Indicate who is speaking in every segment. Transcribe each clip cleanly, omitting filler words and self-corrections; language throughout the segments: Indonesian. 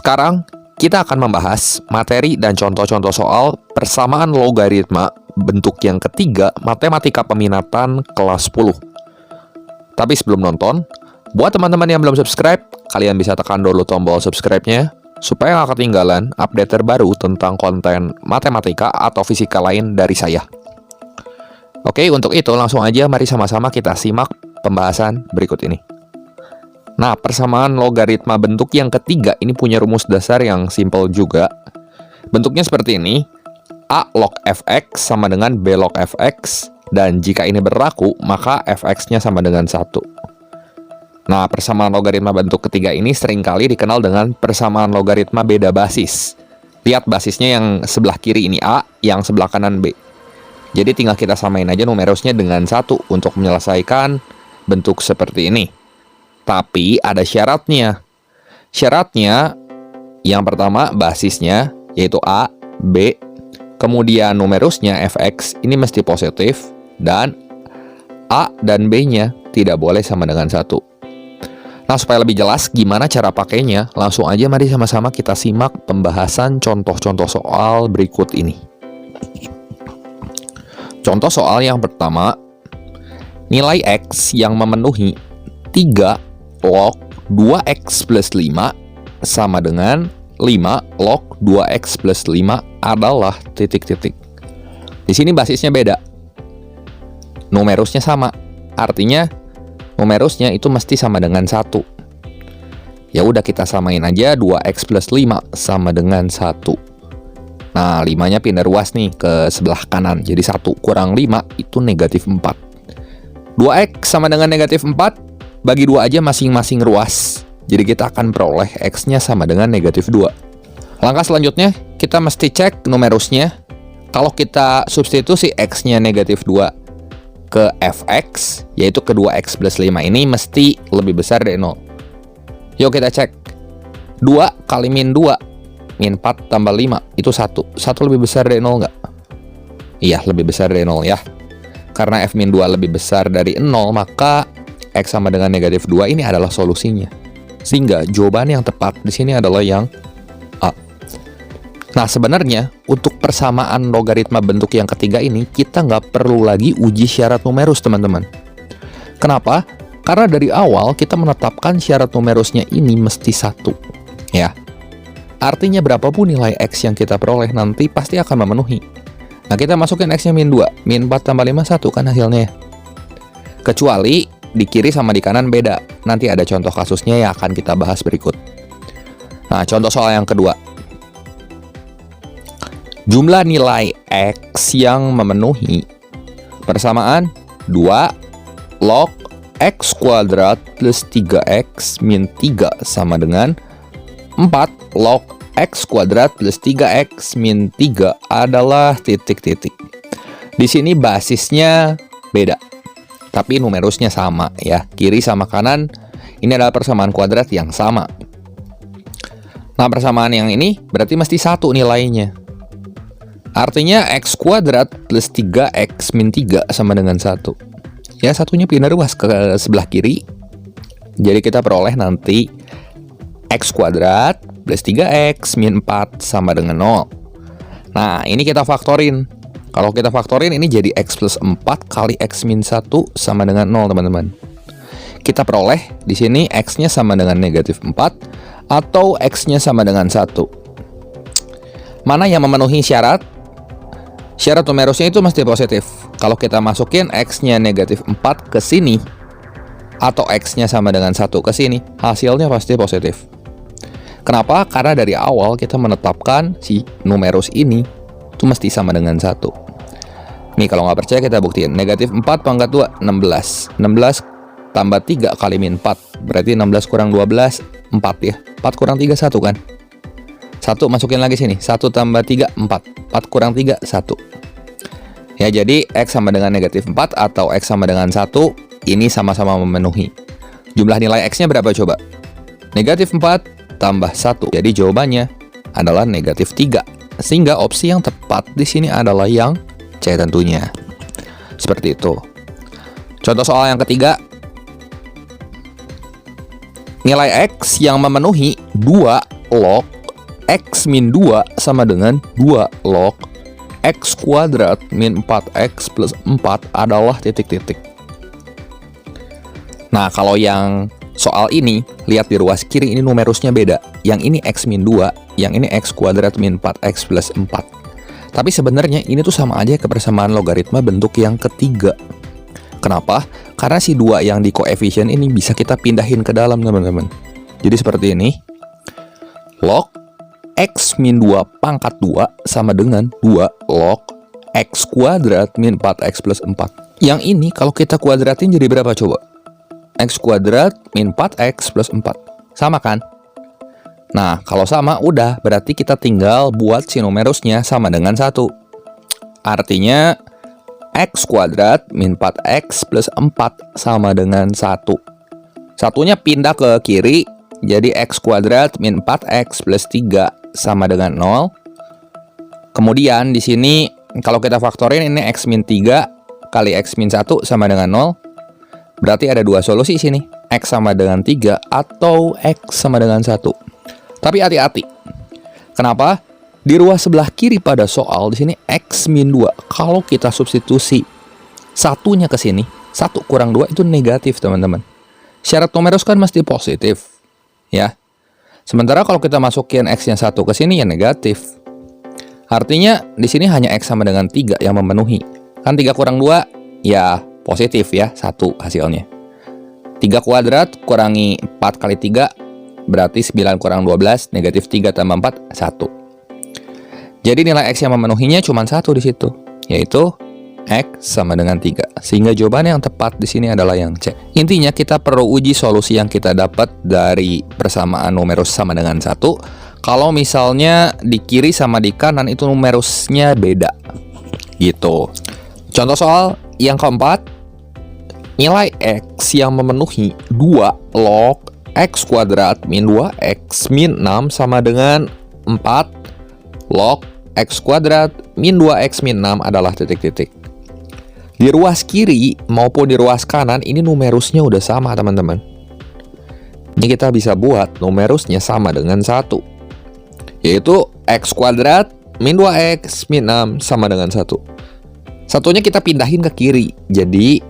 Speaker 1: Sekarang kita akan membahas materi dan contoh-contoh soal persamaan logaritma bentuk yang ketiga matematika peminatan kelas 10. Tapi sebelum nonton, buat teman-teman yang belum subscribe, kalian bisa tekan dulu tombol subscribe-nya supaya nggak ketinggalan update terbaru tentang konten matematika atau fisika lain dari saya. Oke, untuk itu langsung aja mari sama-sama kita simak pembahasan berikut ini. Nah, persamaan logaritma bentuk yang ketiga ini punya rumus dasar yang simple juga. Bentuknya seperti ini. A log fx sama dengan B log fx. Dan jika ini berlaku, maka fx-nya sama dengan 1. Nah, persamaan logaritma bentuk ketiga ini seringkali dikenal dengan persamaan logaritma beda basis. Lihat basisnya yang sebelah kiri ini A, yang sebelah kanan B. Jadi tinggal kita samain aja numerusnya dengan 1 untuk menyelesaikan bentuk seperti ini. Tapi ada syaratnya. Syaratnya yang pertama basisnya yaitu A, B, kemudian numerusnya fx ini mesti positif dan A dan B-nya tidak boleh sama dengan 1. Nah, supaya lebih jelas gimana cara pakainya, langsung aja mari sama-sama kita simak pembahasan contoh-contoh soal berikut ini. Contoh soal yang pertama, nilai X yang memenuhi 3 log 2X plus 5 sama dengan 5 log 2X plus 5 adalah titik-titik. Di sini basisnya beda. Numerusnya sama. Artinya numerusnya itu mesti sama dengan 1. Ya udah kita samain aja 2X plus 5 sama dengan 1. Nah, 5-nya pindah ruas nih ke sebelah kanan. Jadi 1 kurang 5 itu negatif 4. 2X sama dengan negatif 4. Bagi 2 aja masing-masing ruas. Jadi kita akan peroleh X-nya sama dengan negatif 2. Langkah selanjutnya, kita mesti cek numerusnya. Kalau kita substitusi X-nya negatif 2 ke Fx, yaitu ke 2X plus 5 ini mesti lebih besar dari 0. Yuk kita cek. 2 kali min 2, min 4 tambah 5, itu 1. 1 lebih besar dari 0 nggak? Iya, lebih besar dari 0 ya. Karena F min 2 lebih besar dari 0, maka X sama dengan negatif 2 ini adalah solusinya. Sehingga jawaban yang tepat di sini adalah yang A. Nah, sebenarnya untuk persamaan logaritma bentuk yang ketiga ini, kita nggak perlu lagi uji syarat numerus, teman-teman. Kenapa? Karena dari awal kita menetapkan syarat numerusnya ini mesti 1. Ya. Artinya berapapun nilai X yang kita peroleh nanti pasti akan memenuhi. Nah, kita masukin X-nya min 2. Min 4 tambah 5, 1 kan hasilnya. Kecuali di kiri sama di kanan beda. Nanti ada contoh kasusnya yang akan kita bahas berikut. Nah, contoh soal yang kedua. Jumlah nilai X yang memenuhi persamaan 2 log X kuadrat plus 3X min 3 sama dengan 4 log X kuadrat plus 3X min 3 adalah titik-titik. Di sini basisnya beda. Tapi numerusnya sama ya, kiri sama kanan ini adalah persamaan kuadrat yang sama. Nah, persamaan yang ini berarti mesti 1 nilainya. Artinya X kuadrat plus 3X min 3 sama dengan 1. Ya, satunya pindah ruas ke sebelah kiri. Jadi kita peroleh nanti X kuadrat plus 3X min 4 sama dengan 0. Nah, ini kita faktorin. Kalau kita faktorin ini jadi X plus 4 kali X min 1 sama dengan 0, teman-teman. Kita peroleh di sini X-nya sama dengan negatif 4 atau X-nya sama dengan 1. Mana yang memenuhi syarat? Syarat numerusnya itu mesti positif. Kalau kita masukin X-nya negatif 4 ke sini atau X-nya sama dengan 1 ke sini, hasilnya pasti positif. Kenapa? Karena dari awal kita menetapkan si numerus ini itu mesti sama dengan 1. Nih, kalau nggak percaya kita buktiin. Negatif 4 pangkat 2, 16. 16 tambah 3 kali min 4. Berarti 16 kurang 12, 4 ya. 4 kurang 3, 1 kan? 1 masukin lagi sini. 1 tambah 3, 4. 4 kurang 3, 1. Ya, jadi X sama dengan negatif 4 atau X sama dengan 1, ini sama-sama memenuhi. Jumlah nilai X-nya berapa coba? Negatif 4 tambah 1. Jadi jawabannya adalah negatif 3. Sehingga opsi yang tepat di sini adalah yang C tentunya. Seperti itu. Contoh soal yang ketiga. Nilai X yang memenuhi 2 log X min 2 sama dengan 2 log X kuadrat min 4X plus 4 adalah titik-titik. Nah, kalau yang soal ini, lihat di ruas kiri ini numerusnya beda. Yang ini X min 2, yang ini X kuadrat min 4X plus 4. Tapi sebenarnya ini tuh sama aja kebersamaan logaritma bentuk yang ketiga. Kenapa? Karena si 2 yang di koefisien ini bisa kita pindahin ke dalam, teman-teman. Jadi seperti ini. Log X min 2 pangkat 2 sama dengan 2 log X kuadrat min 4X plus 4. Yang ini kalau kita kuadratin jadi berapa coba? X kuadrat min 4X plus 4. Sama kan? Nah, kalau sama udah berarti kita tinggal buat si numerusnya sama dengan 1. Artinya X kuadrat min 4X plus 4 sama dengan 1. Satunya pindah ke kiri, jadi X kuadrat min 4X plus 3 sama dengan 0. Kemudian di sini kalau kita faktorin ini X min 3 kali X min 1 sama dengan 0. Berarti ada dua solusi sini. X sama dengan 3 atau X sama dengan 1. Tapi hati-hati. Kenapa? Di ruas sebelah kiri pada soal di sini X min 2. Kalau kita substitusi satunya ke sini, 1 kurang 2 itu negatif, teman-teman. Syarat numerus kan mesti positif. Ya. Sementara kalau kita masukin X-nya 1 ke sini ya negatif. Artinya di sini hanya X sama dengan 3 yang memenuhi. Kan 3 kurang 2 ya positif ya, 1 hasilnya. 3 kuadrat kurangi 4 kali 3 berarti 9 kurang 12, negatif 3 tambah 4, 1. Jadi nilai X yang memenuhinya cuma 1 di situ, yaitu X sama dengan 3. Sehingga jawaban yang tepat di sini adalah yang C. Intinya kita perlu uji solusi yang kita dapat dari persamaan numerus sama dengan 1. Kalau misalnya di kiri sama di kanan itu numerusnya beda. Gitu. Contoh soal yang keempat. Nilai X yang memenuhi 2 log X kuadrat min 2X min 6 sama dengan 4 log X kuadrat min 2X min 6 adalah titik-titik. Di ruas kiri maupun di ruas kanan ini numerusnya udah sama, teman-teman. Ini kita bisa buat numerusnya sama dengan 1. Yaitu X kuadrat min 2X min 6 sama dengan 1. Satunya kita pindahin ke kiri. Jadi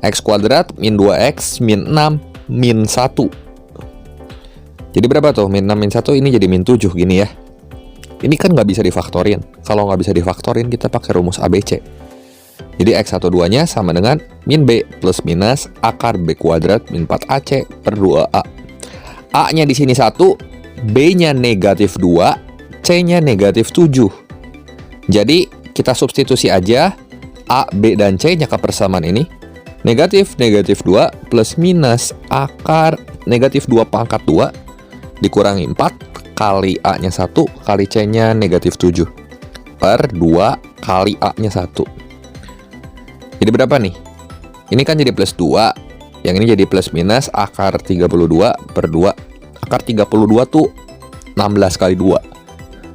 Speaker 1: X kuadrat min 2X min 6 min 1. Jadi berapa tuh? Min 6 min 1 ini jadi min 7 gini ya. Ini kan nggak bisa difaktorin. Kalau nggak bisa difaktorin kita pakai rumus ABC. Jadi X12-nya sama dengan min B plus minus akar B kuadrat min 4AC per 2A. A-nya di sini 1, B-nya negatif 2, C-nya negatif 7. Jadi kita substitusi aja A, B, dan C-nya ke persamaan ini. Negatif 2 plus minus akar negatif 2 pangkat 2 dikurangi 4 kali A-nya 1 kali C-nya negatif 7 per 2 kali A-nya 1. Jadi berapa nih? Ini kan jadi plus 2. Yang ini jadi plus minus akar 32 per 2. Akar 32 tuh 16 kali 2.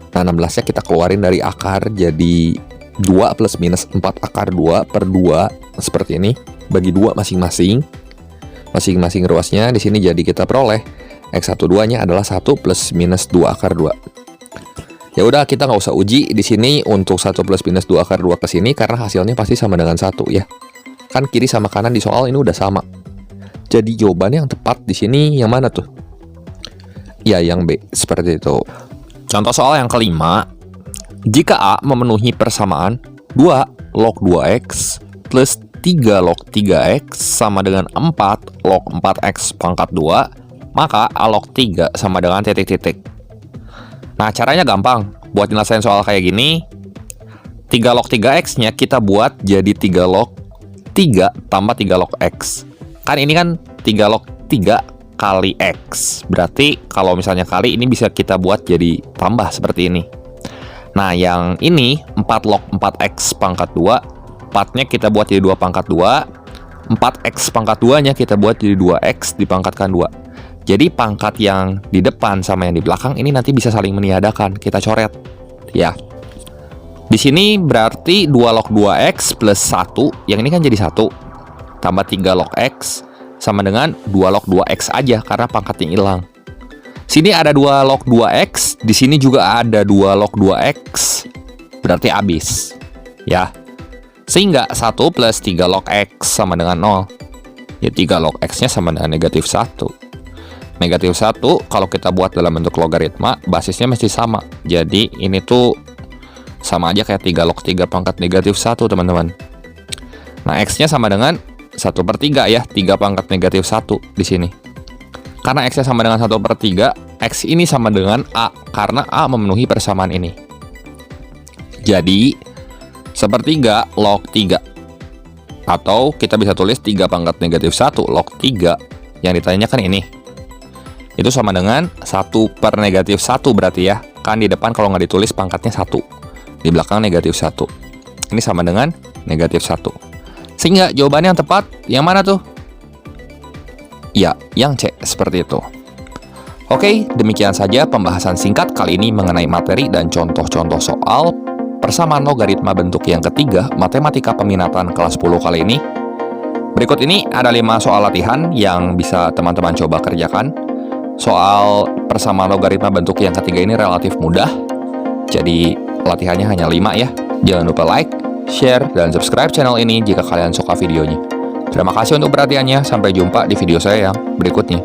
Speaker 1: Nah 16-nya kita keluarin dari akar jadi 2 plus minus 4 akar 2 per 2. Seperti ini. Bagi 2 masing-masing. Masing-masing ruasnya di sini jadi kita peroleh X12-nya adalah 1 plus minus 2 akar 2. Ya udah kita nggak usah uji di sini untuk 1 plus minus 2 akar 2 ke sini karena hasilnya pasti sama dengan 1 ya. Kan kiri sama kanan di soal ini udah sama. Jadi jawabannya yang tepat di sini yang mana tuh? Ya yang B, seperti itu. Contoh soal yang kelima. Jika A memenuhi persamaan 2 log 2X plus 3 log 3X sama dengan 4 log 4X pangkat 2, maka A log 3 sama dengan titik-titik. Nah, caranya gampang. Buat nyelesain soal kayak gini, 3 log 3X-nya kita buat jadi 3 log 3 tambah 3 log X. Kan ini kan 3 log 3 kali X. Berarti kalau misalnya kali ini bisa kita buat jadi tambah seperti ini. Nah, yang ini 4 log 4X pangkat 2, 4-nya kita buat jadi 2 pangkat 2, 4X pangkat 2-nya kita buat jadi 2X dipangkatkan 2. Jadi pangkat yang di depan sama yang di belakang ini nanti bisa saling meniadakan. Kita coret. Ya. Di sini berarti 2 log 2X plus 1. Yang ini kan jadi 1. Tambah 3 log X sama dengan 2 log 2X aja karena pangkatnya hilang. Sini ada 2 log 2x, di sini juga ada 2 log 2x. Berarti habis. Ya. Sehingga 1 plus 3 log x sama dengan 0. Ya 3 log x-nya sama dengan negatif 1. Negatif 1 kalau kita buat dalam bentuk logaritma, basisnya mesti sama. Jadi ini tuh sama aja kayak 3 log 3 pangkat negatif 1, teman-teman. Nah, x-nya sama dengan 1/3 ya, 3 pangkat negatif 1 di sini. Karena x-nya sama dengan 1/3, x ini sama dengan a, karena a memenuhi persamaan ini. Jadi, 1/3 log 3. Atau kita bisa tulis 3 pangkat negatif 1 log 3. Yang ditanyakan ini. Itu sama dengan 1/-1 berarti ya. Kan di depan kalau nggak ditulis pangkatnya 1. Di belakang negatif 1. Ini sama dengan negatif 1. Sehingga jawabannya yang tepat, yang mana tuh? Ya, yang C, seperti itu. Oke, demikian saja pembahasan singkat kali ini mengenai materi dan contoh-contoh soal persamaan logaritma bentuk yang ketiga matematika peminatan kelas 10 kali ini. Berikut ini ada 5 soal latihan yang bisa teman-teman coba kerjakan. Soal persamaan logaritma bentuk yang ketiga ini relatif mudah. Jadi latihannya hanya 5 ya. Jangan lupa like, share, dan subscribe channel ini jika kalian suka videonya. Terima kasih untuk perhatiannya, sampai jumpa di video saya yang berikutnya.